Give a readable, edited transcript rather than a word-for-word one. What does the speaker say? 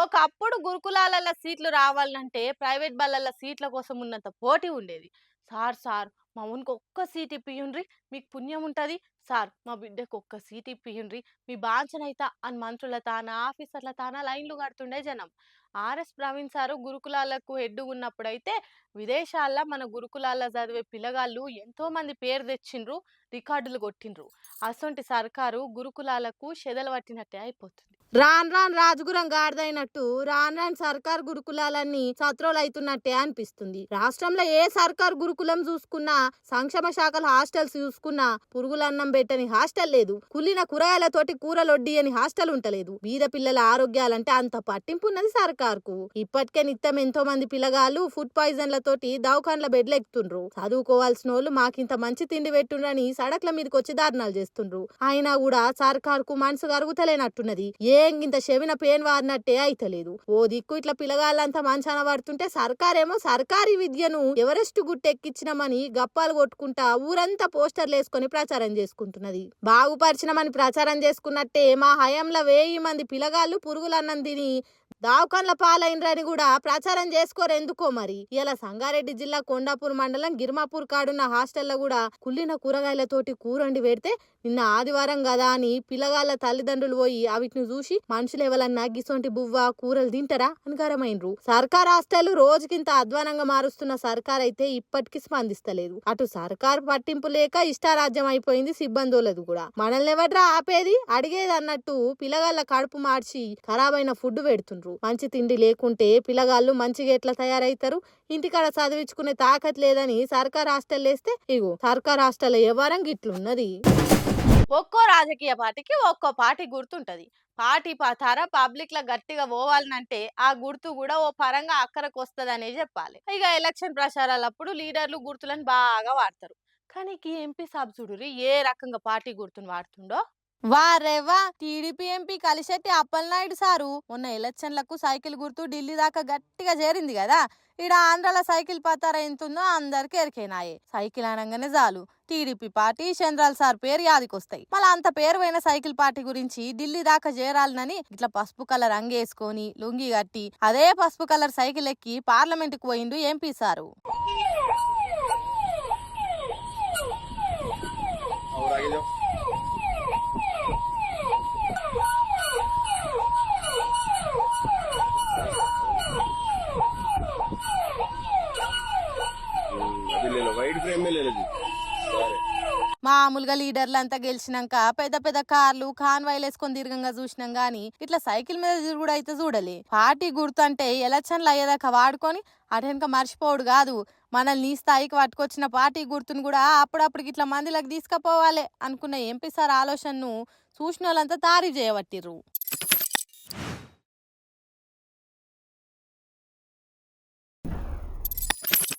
ఒకప్పుడు గురుకులాలల్ల సీట్లు రావాలంటే ప్రైవేట్ బళ్ళల్ల సీట్ల కోసం ఉన్నంత పోటీ ఉండేది. సార్ మా వోనికి ఒక్క సీట్ ఇప్పియుండ్రి మీకు పుణ్యం ఉంటది. సార్ మా బిడ్డకు ఒక్క సీట్ ఇప్పియుండ్రి మీ బాంచనైతా అని మంత్రుల తాన, ఆఫీసర్ల తాన లైన్‌లు కడుతుండే జనం. ఆర్ఎస్ ప్రవీణ్ సారు గురుకులాలకు హెడ్‌గున్నప్పుడైతే విదేశాల్ల మన గురుకులాల్లో చదివే పిల్లగాళ్ళు ఎంతో మంది పేరు తెచ్చిండ్రు, రికార్డులు కొట్టిండ్రు. అసొంటి సర్కారు గురుకులాలకు షెదలు పట్టినట్టే అయిపోతుంది. రాను రాను రాజుగురం గాడిదైనట్టు రాను రాను సర్కార్ గురుకులాలన్నీ సత్రోలైతున్నట్టే అనిపిస్తుంది. రాష్ట్రంలో ఏ సర్కార్ గురుకులం చూసుకున్నా, సంక్షేమ శాఖల హాస్టల్స్ చూసుకున్నా పురుగులన్నం పెట్టని హాస్టల్ లేదు. కుళ్ళిన కూరగాయలతోటి కూరలొడ్డియని హాస్టల్ ఉంటలేదు. బీద పిల్లల ఆరోగ్యాలంటే అంత పట్టింపు ఉన్నది సర్కార్కు. ఇప్పటికే నిత్యం ఎంతో మంది పిల్లగాళ్ళు ఫుడ్ పాయిజన్లతోటి దవాఖాన్ల బెడ్లు ఎక్కుతుండ్రు. చదువుకోవాల్సిన వాళ్ళు మాకింత మంచి తిండి పెట్టుండ్రని సడక్ల మీదకి వచ్చి దారుణాలు చేస్తుండ్రు. అయినా కూడా సర్కార్కు మనసు కరుగుతలేనట్టున్నది. ఇంత చెవిన పేన్ వారినట్టే అయితలేదు. ఓ దిక్కు ఇట్లా పిల్లగాళ్ళంతా మంచాన పడుతుంటే సర్కారేమో సర్కారీ విద్యను ఎవరెస్ట్ గుట్టెక్కించినమని గప్పాలు కొట్టుకుంటా ఊరంతా పోస్టర్లు వేసుకొని ప్రచారం చేసుకుంటున్నది. బాగుపరిచినమని ప్రచారం చేసుకున్నట్టే మా హయాంలో 1000 మంది పిల్లగాళ్ళు పురుగులన్నం తిని దావకాన్ల పాలైనరని కూడా ప్రచారం చేసుకోరు ఎందుకో మరి. ఇలా సంగారెడ్డి జిల్లా కొండాపూర్ మండలం గిర్మాపూర్ కాడున్న హాస్టల్లో కూడా కుళ్ళిన కూరగాయలతోటి కూరండి పెడితే నిన్న ఆదివారం కదా అని పిల్లగాళ్ళ తల్లిదండ్రులు పోయి అవిటిని చూసి మనుషులు ఎవరన్నా గిసొంటి బువ్వ కూరలు తింటారా అని గరమైనరు. సర్కార్ హాస్టల్ రోజుకింత అధ్వానంగా మారుస్తున్న సర్కార్ అయితే ఇప్పటికీ స్పందిస్తలేదు. అటు సర్కార్ పట్టింపు లేక ఇష్టారాజ్యం అయిపోయింది సిబ్బందులది కూడా. మనల్ని ఎవడ్రా ఆపేది అడిగేది అన్నట్టు పిల్లగాళ్ళ కడుపు మార్చి ఖరాబైన ఫుడ్ పెడుతుండ్రు. మంచి తిండి లేకుంటే పిల్లగాళ్ళు మంచిగా ఎట్లా తయారైతారు? ఇంటికాడ చదివించుకునే తాకత్ లేదని సర్కార్ హాస్టల్ వేస్తే ఇగో సర్కార్ హాస్టల్ వ్యవహారం గిట్లున్నది. ఒక్కో రాజకీయ పార్టీకి ఒక్కో పార్టీ గుర్తుంటది. పార్టీ తర పబ్లిక్ లా గట్టిగా పోవాలనంటే ఆ గుర్తు కూడా ఓ పరంగా అక్కరకు వస్తుందనే చెప్పాలి. ఇక ఎలక్షన్ ప్రచారాలప్పుడు లీడర్లు గుర్తులను బాగా వాడతారు. కానీ ఈ ఎంపీ సాబ్ చూడురి ఏ రకంగా పార్టీ గుర్తును వాడుతుండో. వారేవా TDP MP Kalisetti Appalanaidu sir మొన్న ఎలక్షన్లకు సైకిల్ గుర్తు ఢిల్లీ దాకా గట్టిగా చేరింది కదా. ఈడ ఆంధ్రాల సైకిల్ పతార ఎంతుందో అందరికి ఎరికేనాయే. సైకిల్ అనగానే చాలు టీడీపీ పార్టీ చంద్రాల సార్ పేరు యాదికొస్తాయి. మళ్ళీ అంత పేరు పోయిన సైకిల్ పార్టీ గురించి ఢిల్లీ దాకా చేరాలని ఇట్లా పసుపు కలర్ అంగేసుకొని లుంగి కట్టి అదే పసుపు కలర్ సైకిల్ ఎక్కి పార్లమెంట్ కు పోయిండు ఎంపీ సారు. మామూలుగా లీడర్లు అంతా గెలిచినాక పెద్ద పెద్ద కార్లు కాన్వాయిలు వేసుకొని తిరగంగా చూసినాం గానీ ఇట్లా సైకిల్ మీద తిరుగుడు అయితే చూడలే. పార్టీ గుర్తు అంటే ఎలక్షన్లు అయ్యేదాకా వాడుకొని అటెనక మర్చిపోవుడు కాదు. మనల్ని ఈ స్థాయికి పట్టుకొచ్చిన పార్టీ గుర్తును కూడా అప్పుడప్పుడు ఇట్లా మందిలకు తీసుకుపోవాలి అనుకున్న ఎంపీ సార్ ఆలోచనను చూసిన వాళ్ళంతా తారీఫ్ చేయబట్టిర్రు.